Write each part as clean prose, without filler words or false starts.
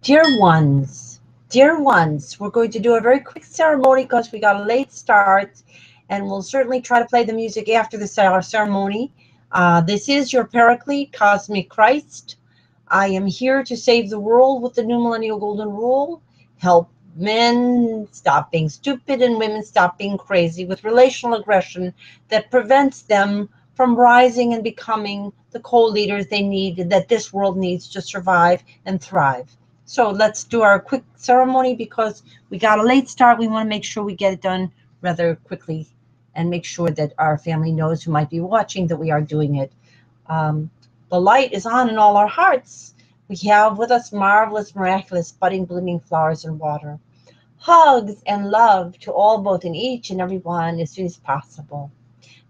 Dear ones, we're going to do a very quick ceremony because we got a late start, and we'll certainly try to play the music after the ceremony. This is your Paraclete, Cosmic Christ. I am here to save the world with the new millennial golden rule, help men stop being stupid and women stop being crazy with relational aggression that prevents them from rising and becoming the co-leaders they need, that this world needs to survive and thrive. So let's do our quick ceremony because we got a late start. We want to make sure we get it done rather quickly and make sure that our family knows, who might be watching, that we are doing it. The light is on in all our hearts. We have with us marvelous, miraculous, budding, blooming flowers and water. Hugs and love to all, both in each and every one, as soon as possible.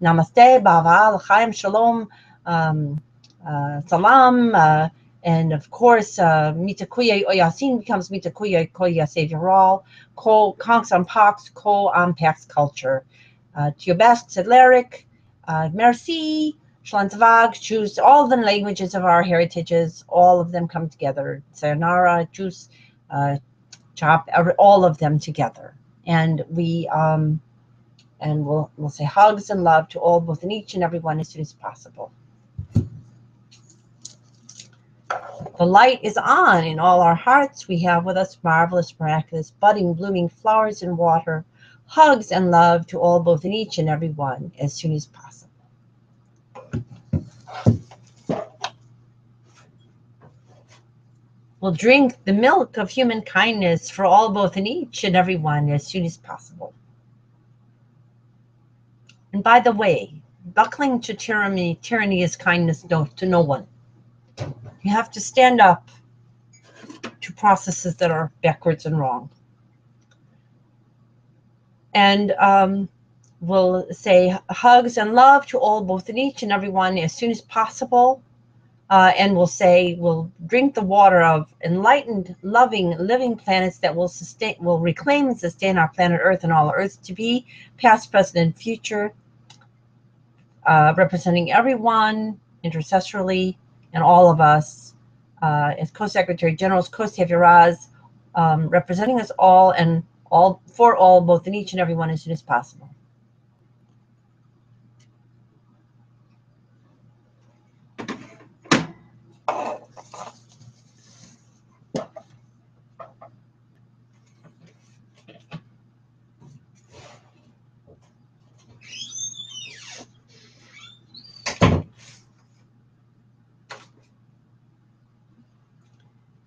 Namaste, Bava, L'chaim, Shalom, Salam, and of course, Mitakuya Oyasin becomes Mitakuya Koya Save Reall, Ko Konks on Pox, Ko on Pax Culture. To your best, Sedleric, Merci, Shlantavag, choose all the languages of our heritages, all of them come together. Sayonara, Juice, Chop, all of them together. And we'll say hugs and love to all, both in each and every one, as soon as possible. The light is on in all our hearts. We have with us marvelous, miraculous, budding, blooming flowers and water. Hugs and love to all, both in each and every one, as soon as possible. We'll drink the milk of human kindness for all, both in each and every one, as soon as possible. And by the way, buckling to tyranny is kindness to no one. You have to stand up to processes that are backwards and wrong. And we'll say hugs and love to all, both in each and every one, as soon as possible. And we'll say we'll drink the water of enlightened, loving, living planets that will reclaim and sustain our planet Earth and all Earths to be, past, present, and future, representing everyone intercessorily and all of us as Co-Secretary Generals, Co-Saviorahs, representing us all and all for all, both in each and every one, as soon as possible.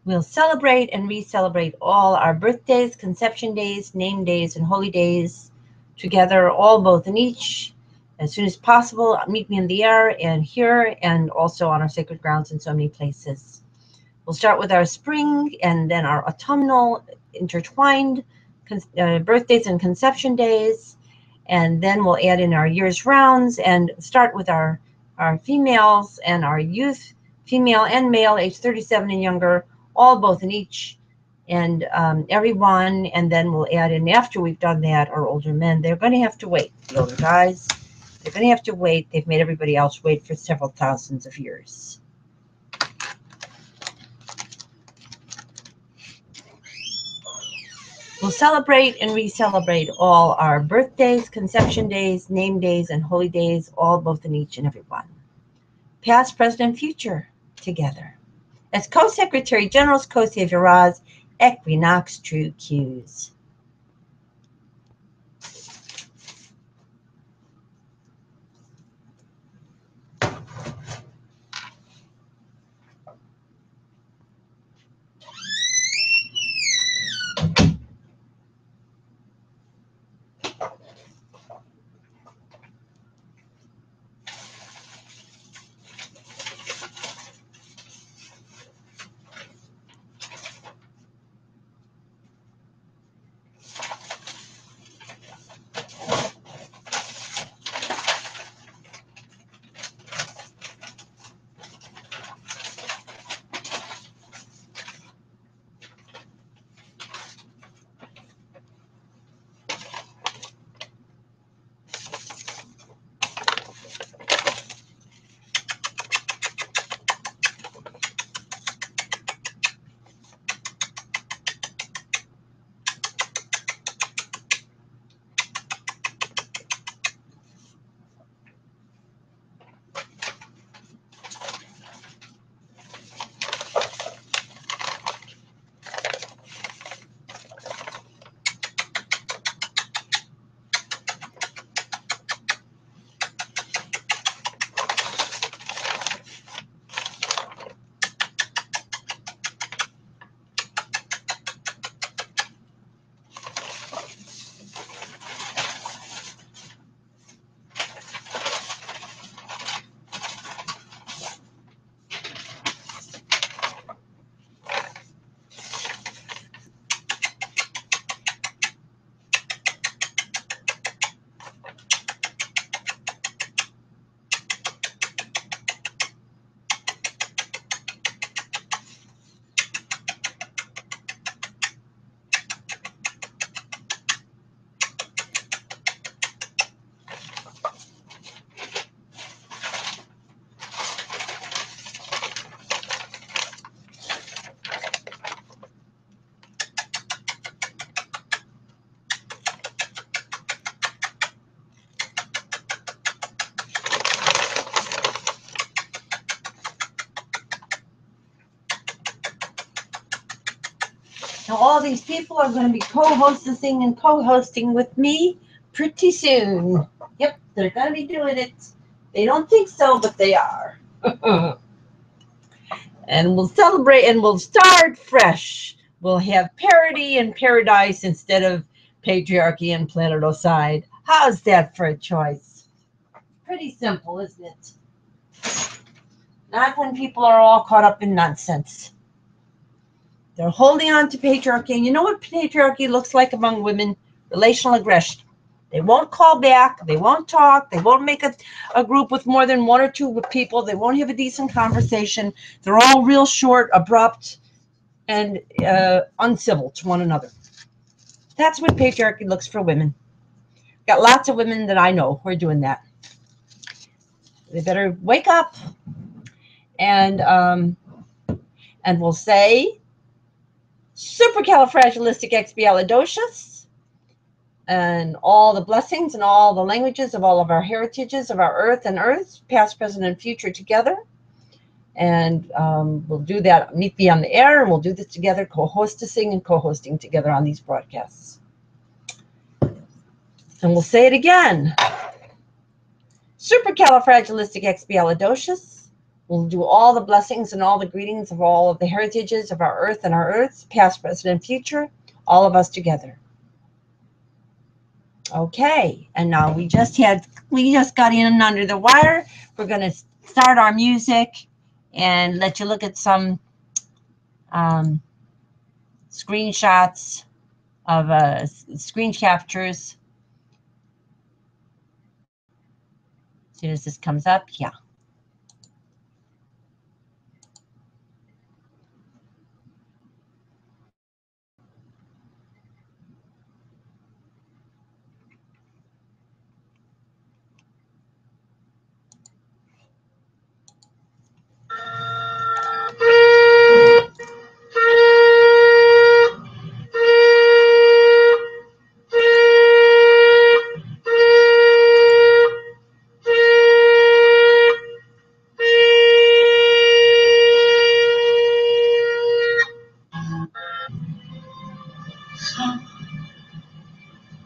We'll celebrate and re-celebrate all our birthdays, conception days, name days, and holy days together, all, both in each, as soon as possible. Meet me in the air and here, and also on our sacred grounds in so many places. We'll start with our spring and then our autumnal intertwined birthdays and conception days, and then we'll add in our year's rounds and start with our females and our youth, female and male, age 37 and younger, all, both in each and every one. And then we'll add in, after we've done that, our older men. They're going to have to wait. The older guys, they're going to have to wait. They've made everybody else wait for several thousands of years. We'll celebrate and re-celebrate all our birthdays, conception days, name days, and holy days, all, both in each and every one, past, present, and future, together. As Co-Secretary Generals, Co-Saviorahs, Equinox True Cues. So all these people are going to be co-hosting and co-hosting with me pretty soon. Yep, they're going to be doing it. They don't think so, but they are. And we'll celebrate and we'll start fresh. We'll have parody and paradise instead of patriarchy and planetocide. How's that for a choice? Pretty simple, isn't it? Not when people are all caught up in nonsense. They're holding on to patriarchy. And you know what patriarchy looks like among women? Relational aggression. They won't call back. They won't talk. They won't make a group with more than one or two people. They won't have a decent conversation. They're all real short, abrupt, and uncivil to one another. That's what patriarchy looks for women. Got lots of women that I know who are doing that. They better wake up and we'll say supercalifragilisticexpialidocious and all the blessings and all the languages of all of our heritages of our earth and earths, past, present, and future together. And we'll do that, meet me on the air, and we'll do this together, co-hosting and co-hosting together on these broadcasts. And we'll say it again. Supercalifragilisticexpialidocious. We'll do all the blessings and all the greetings of all of the heritages of our earth and our earths, past, present, and future, all of us together. Okay, and now we just got in under the wire. We're going to start our music and let you look at some screenshots of screen captures. As soon as this comes up, yeah.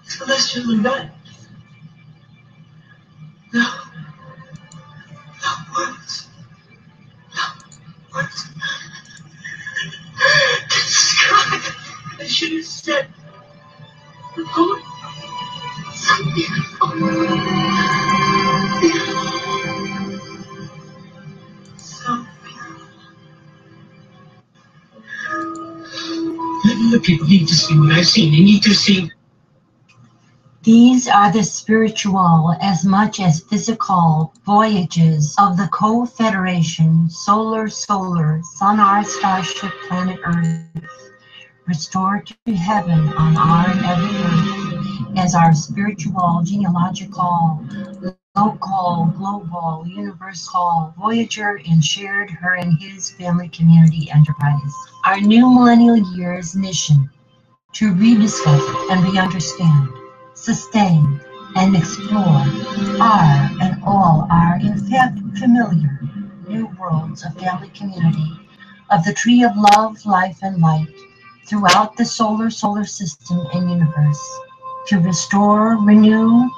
Celestial event. No. No words. No words. Describe. I should have said. Oh, so beautiful. Beautiful. So beautiful. The people need to see what I've seen. They need to see. These are the spiritual as much as physical voyages of the Co-Federation Solar Sun, our starship planet Earth, restored to heaven on our and every earth as our spiritual, genealogical, local, global, universal voyager and shared her and his family community enterprise. Our new millennial year's mission to rediscover and re-understand, sustain, and explore are and all are in fact familiar new worlds of family community, of the tree of love, life, and light throughout the solar system and universe, to restore, renew,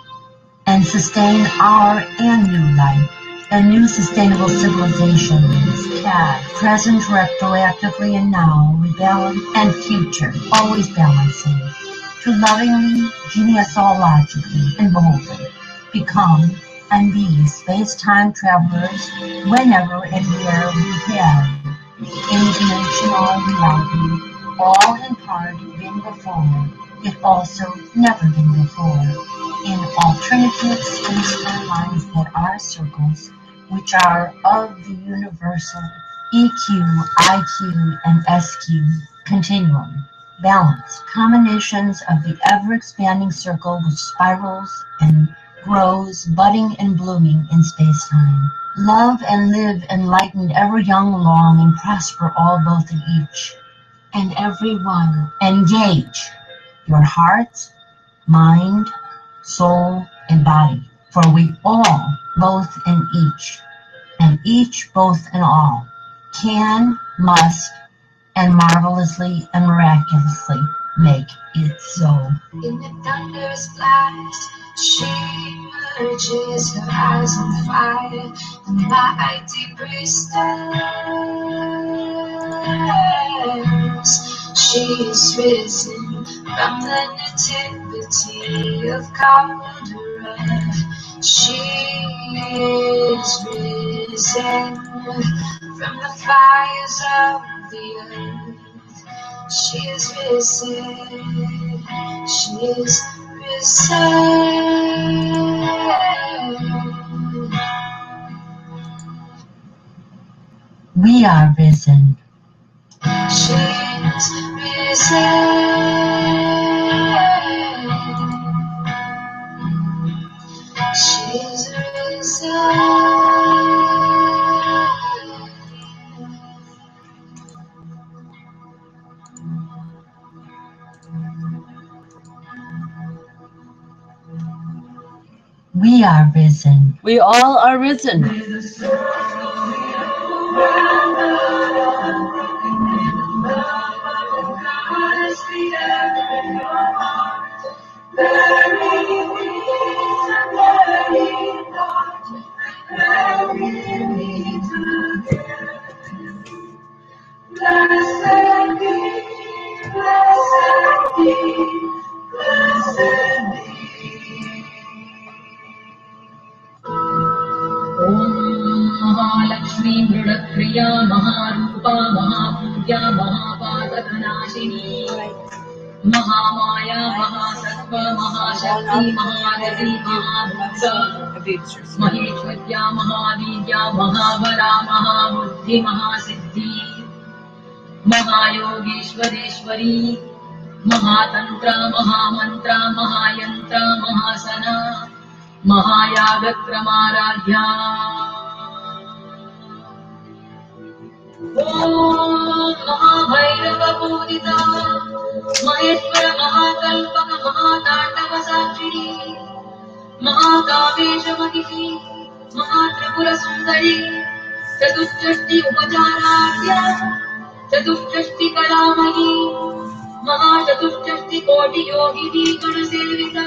and sustain our and new life and new sustainable civilizations, past, present, retroactively, and now, rebalance, and future, always balancing, to lovingly, genealogically, and boldly become and be space-time travelers whenever and where we have interdimensional reality, all in part been before, yet also never been before, in alternative space timelines that are circles, which are of the universal EQ, IQ, and SQ continuum. Balance, combinations of the ever-expanding circle which spirals and grows, budding and blooming in space-time. Love and live enlightened, ever young, long, and prosper all both in each and every one. Engage your heart, mind, soul, and body, for we all, both in each, and each both in all, can, must, and marvelously and miraculously make it so. In the thunderous blast, she emerges, her eyes on fire, the mighty priestess. She is risen from the nativity of Calvary. She is risen from the fires of the earth. She is risen. She is risen. We are risen. She is risen. She is risen. We are risen. We all are risen. Mahalakshmi मृडप्रिया महारूपा महापूज्या महापातकनाशिनी Mahamaya महासत्त्व महाशक्ति महारथी महाभुक्ता महेश्वर्या महावीर्या महाबला महाबुद्धि महासिद्धि महायोगेश्वरेश्वरी महातंत्र महामंत्र महायंत्र महासना महायागक्रमाराध्या महाभैरवपूजिता महेश्वर महाकल्पक महातांडव साक्षिणी महाकामेशमतिः महात्रिपुरसुन्दरी चतुष्षष्टि उपचाराढ्या चतुष्षष्टि कलामयी महाचतुष्षष्टि कोटि योगिनी गणसेविता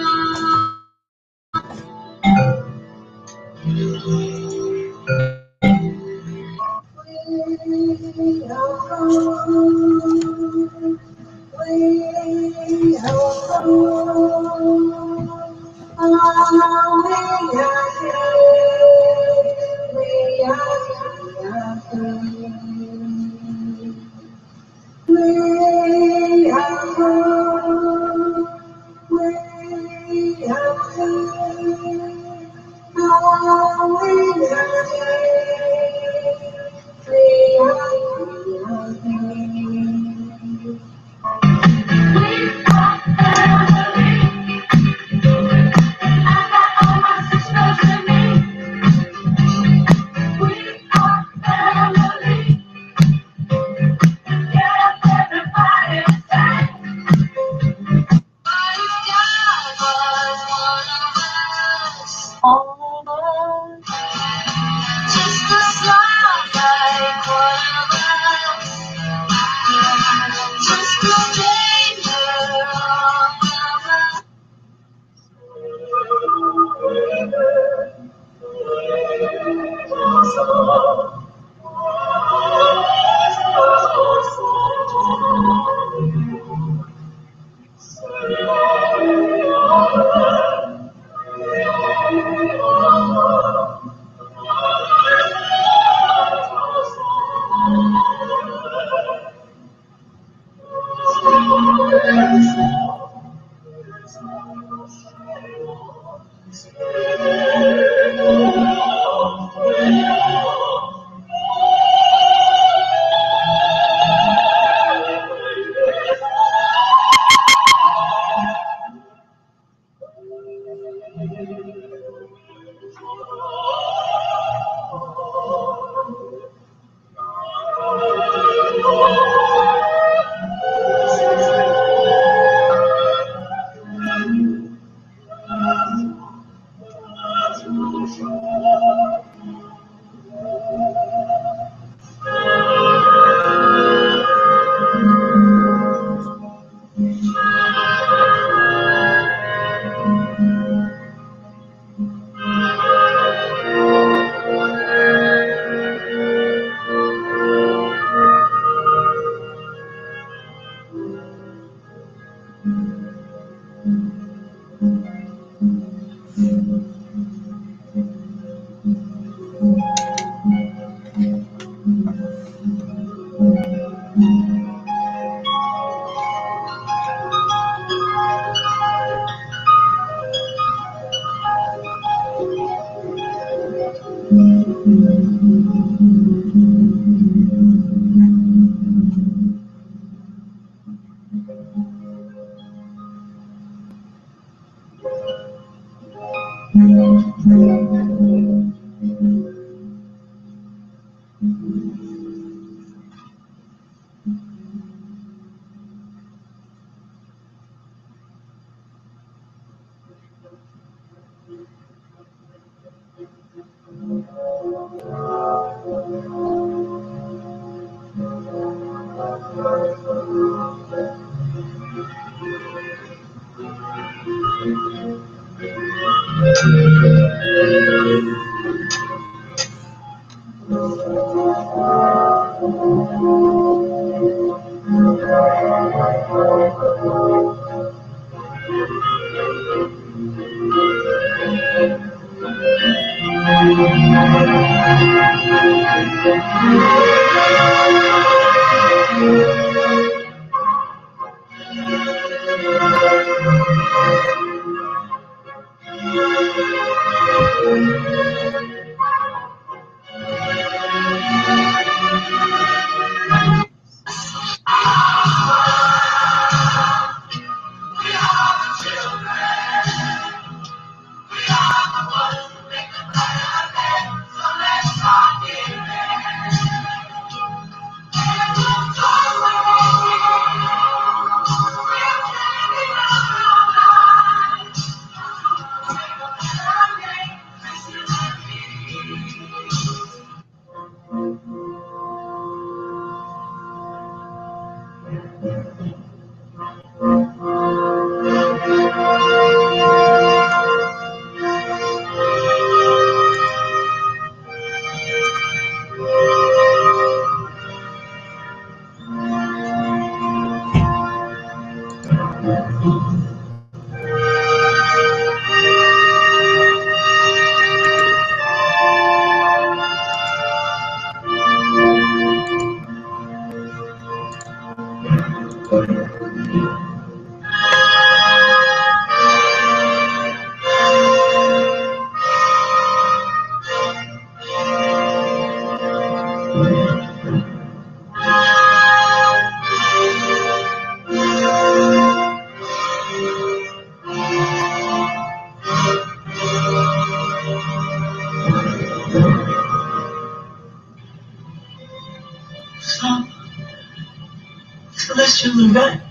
Celestial event.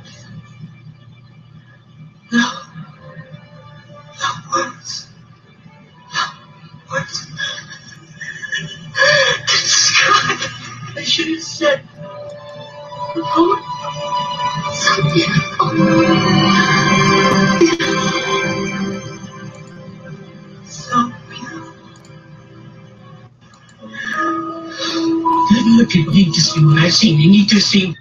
No. No words. No words. Describe. I should have said. Oh, so beautiful. So beautiful. Other people need to see what I've seen. They need to see.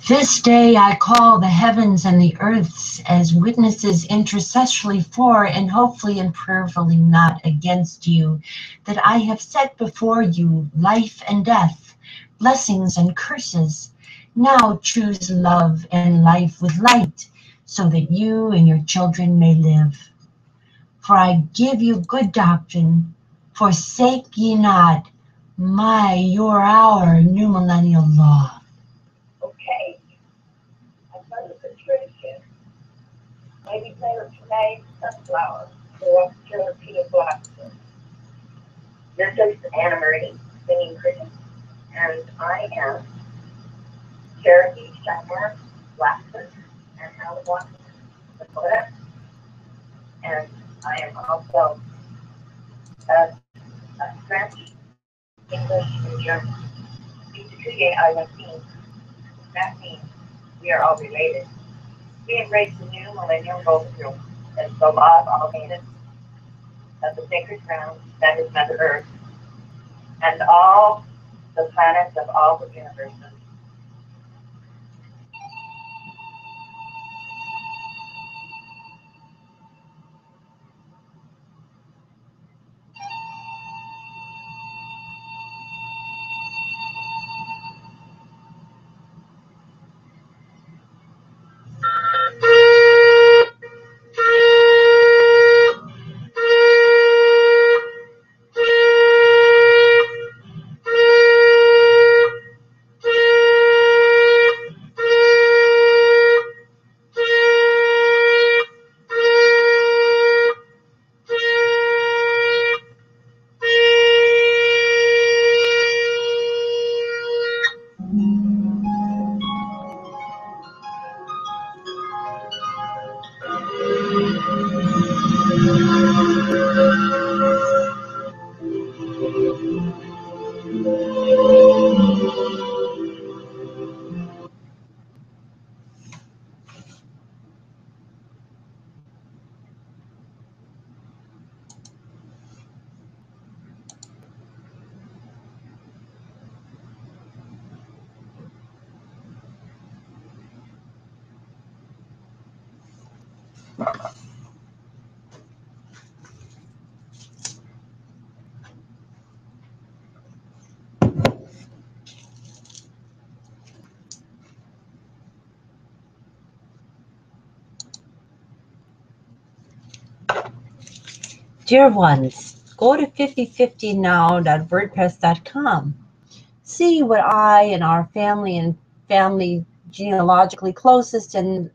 This day I call the heavens and the earths as witnesses intercessorily for and hopefully and prayerfully not against you, that I have set before you life and death, blessings and curses. Now choose love and life with light, so that you and your children may live. For I give you good doctrine, forsake ye not your, our new millennial law. Okay. I found the Patricia. Maybe better today, sunflower, or Cherokee blossom. This is Anna Marie, singing Christian, and I am Cherokee, Shiner, Blackfoot, and Alabama, Dakota. And I am also a French, English, and German. That means we are all related. We embrace the new millennial golden rule as the law of all natives of the sacred ground that is Mother Earth, and all the planets of all the universes. Dear ones, go to 5050now.wordpress.com. See what I and our family and family genealogically closest and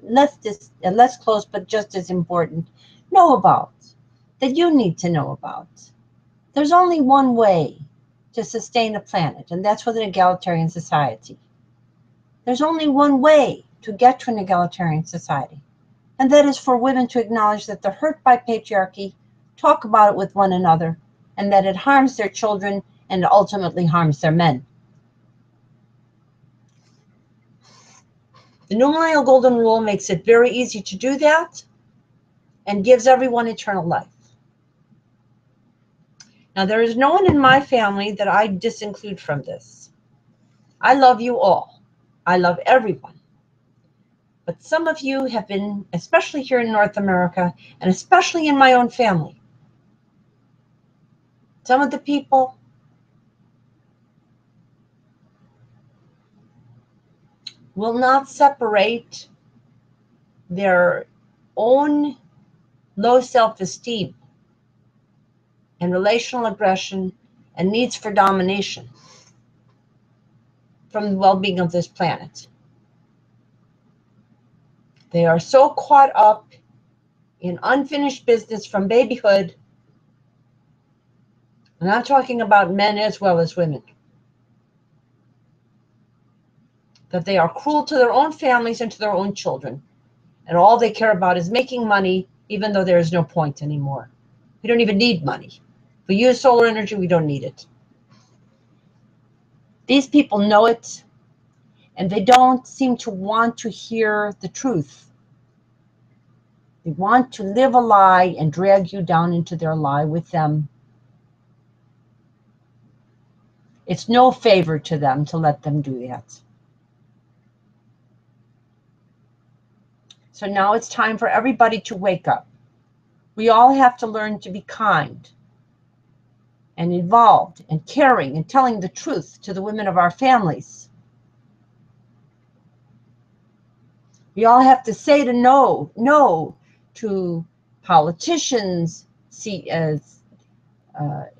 less close, but just as important, know about, that you need to know about. There's only one way to sustain a planet, and that's with an egalitarian society. There's only one way to get to an egalitarian society, and that is for women to acknowledge that they're hurt by patriarchy, talk about it with one another, and that it harms their children and ultimately harms their men. The New Millennial Golden Rule makes it very easy to do that and gives everyone eternal life. Now, there is no one in my family that I disinclude from this. I love you all. I love everyone. But some of you have been, especially here in North America, and especially in my own family, some of the people will not separate their own low self-esteem and relational aggression and needs for domination from the well-being of this planet. They are so caught up in unfinished business from babyhood, and I'm talking about men as well as women, that they are cruel to their own families and to their own children, and all they care about is making money, even though there is no point anymore. We don't even need money. If we use solar energy, we don't need it. These people know it, and they don't seem to want to hear the truth. They want to live a lie and drag you down into their lie with them. It's no favor to them to let them do that. So now it's time for everybody to wake up. We all have to learn to be kind and involved and caring and telling the truth to the women of our families. We all have to say to no to politicians,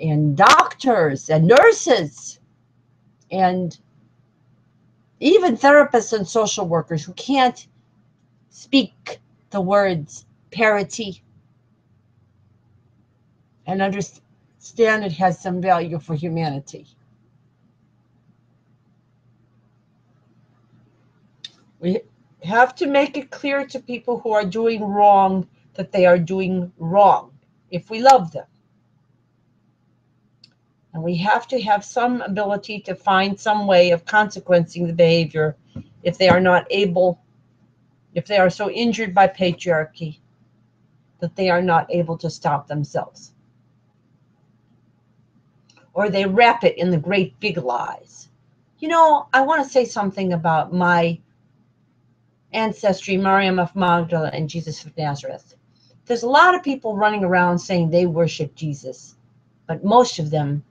and doctors and nurses and even therapists and social workers who can't speak the words parity and understand it has some value for humanity. We have to make it clear to people who are doing wrong that they are doing wrong if we love them. And we have to have some ability to find some way of consequencing the behavior if they are not able, if they are so injured by patriarchy that they are not able to stop themselves. Or they wrap it in the great big lies. You know, I want to say something about my ancestry, Maryam of Magdala and Jesus of Nazareth. There's a lot of people running around saying they worship Jesus, but most of them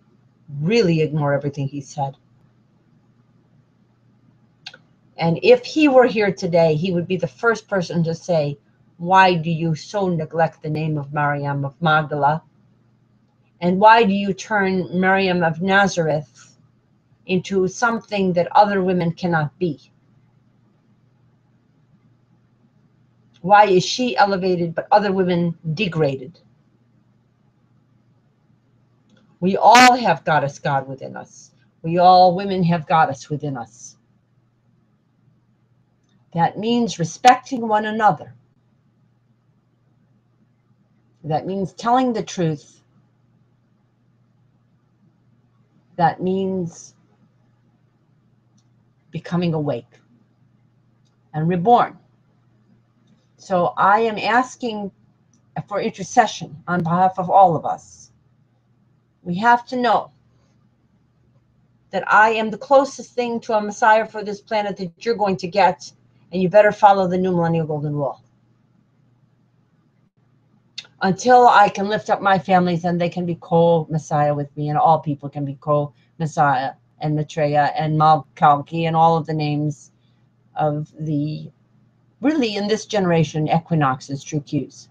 really ignore everything he said. And if he were here today, he would be the first person to say, why do you so neglect the name of Maryam of Magdala? And why do you turn Maryam of Nazareth into something that other women cannot be? Why is she elevated but other women degraded? We all have goddess God within us. We all women have goddess within us. That means respecting one another. That means telling the truth. That means becoming awake and reborn. So I am asking for intercession on behalf of all of us. We have to know that I am the closest thing to a Messiah for this planet that you're going to get, and you better follow the new millennial golden rule. Until I can lift up my families and they can be co-Messiah with me, and all people can be co-Messiah and Maitreya and Malkalki and all of the names of the, really in this generation, equinoxes, true cues.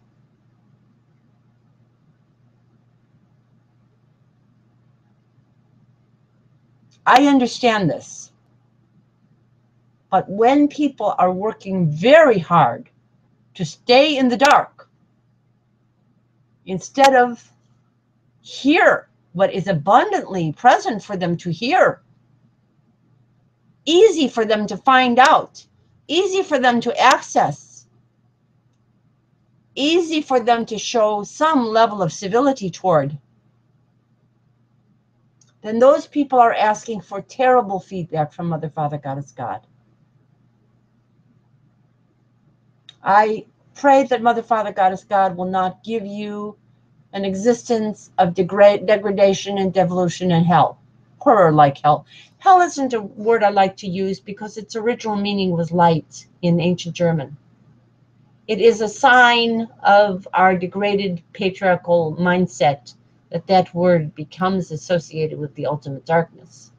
I understand this. But when people are working very hard to stay in the dark, instead of hear what is abundantly present for them to hear, easy for them to find out, easy for them to access, easy for them to show some level of civility toward, then those people are asking for terrible feedback from Mother, Father, Goddess, God. I pray that Mother, Father, Goddess, God will not give you an existence of degradation and devolution and hell, horror like hell. Hell isn't a word I like to use because its original meaning was light in ancient German. It is a sign of our degraded patriarchal mindset that word becomes associated with the ultimate darkness.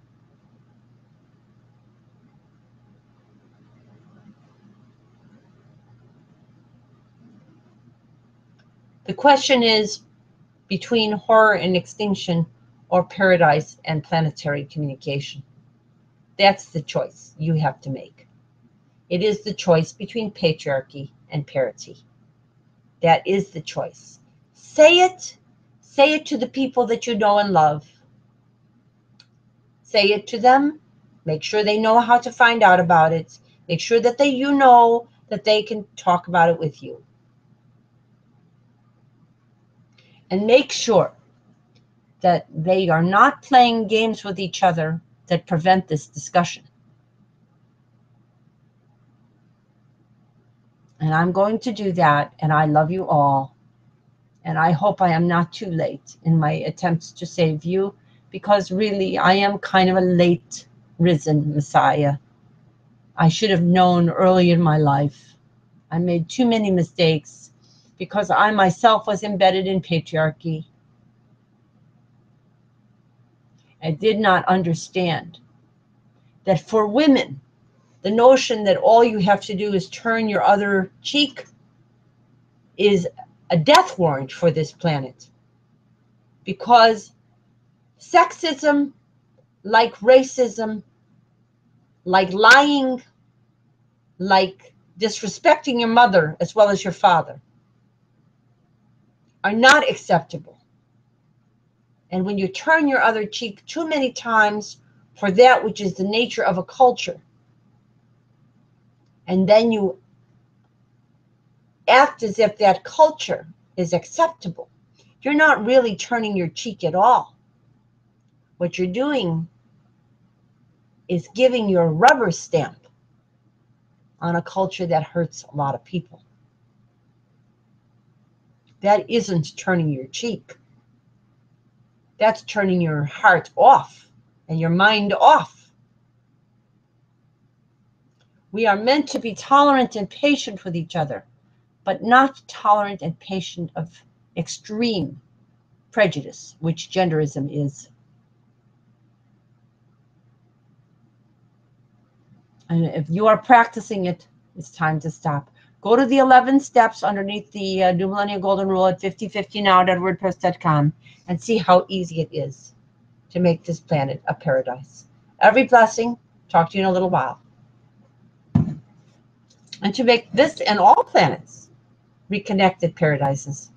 The question is, between horror and extinction or paradise and planetary communication. That's the choice you have to make. It is the choice between patriarchy and parity. That is the choice. Say it. Say it to the people that you know and love. Say it to them. Make sure they know how to find out about it. Make sure that you know that they can talk about it with you. And make sure that they are not playing games with each other that prevent this discussion. And I'm going to do that, and I love you all. And I hope I am not too late in my attempts to save you, because really I am kind of a late risen Messiah. I should have known early in my life. I made too many mistakes because I myself was embedded in patriarchy. I did not understand that for women, the notion that all you have to do is turn your other cheek is a death warrant for this planet. Because sexism, like racism, like lying, like disrespecting your mother as well as your father, are not acceptable. And when you turn your other cheek too many times for that which is the nature of a culture, and then you act as if that culture is acceptable, you're not really turning your cheek at all. What you're doing is giving your rubber stamp on a culture that hurts a lot of people. That isn't turning your cheek. That's turning your heart off and your mind off. We are meant to be tolerant and patient with each other, but not tolerant and patient of extreme prejudice, which genderism is. And if you are practicing it, it's time to stop. Go to the 11 steps underneath the New Millennial Golden Rule at 5050now.wordpress.com and see how easy it is to make this planet a paradise. Every blessing. Talk to you in a little while. And to make this and all planets reconnected paradises.